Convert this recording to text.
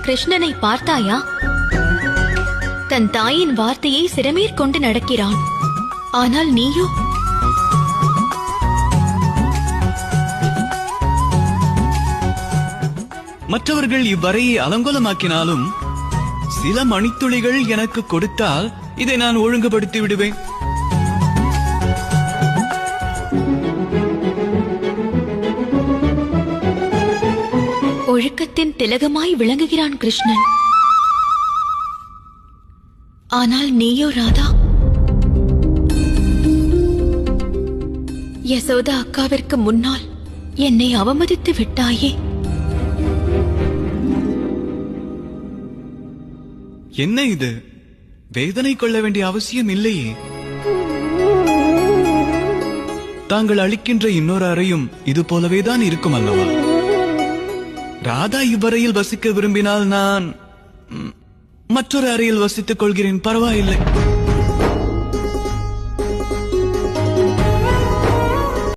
கிருஷ்ணனை பார்த்தாயா? தன் தாயின் வார்த்தையை சிரமேற்கொண்டு நடக்கிறான். ஆனால் நீயோ மற்றவர்கள் இவ்வரையை அலங்கோலமாக்கினாலும் சில மணித்துளிகள் எனக்கு கொடுத்தால் இதை நான் ஒழுங்குபடுத்தி விடுவேன். ஒழுக்கத்தின் திலகமாய் விளங்குகிறான் கிருஷ்ணன். ஆனால் நீயோ ராதா, யசோதா அக்காவிற்கு முன்னால் என்னை அவமதித்து விட்டாயே. என்ன இது? வேதனை கொள்ள வேண்டிய அவசியம் இல்லையே. தாங்கள் அளிக்கின்ற இன்னொரு அறையும் இது போலவேதான் இருக்கும் அல்லவா? ராதா இவ்வறையில் வசிக்க விரும்பினால் நான் மற்றொரு அறையில் வசித்துக் கொள்கிறேன், பரவாயில்லை.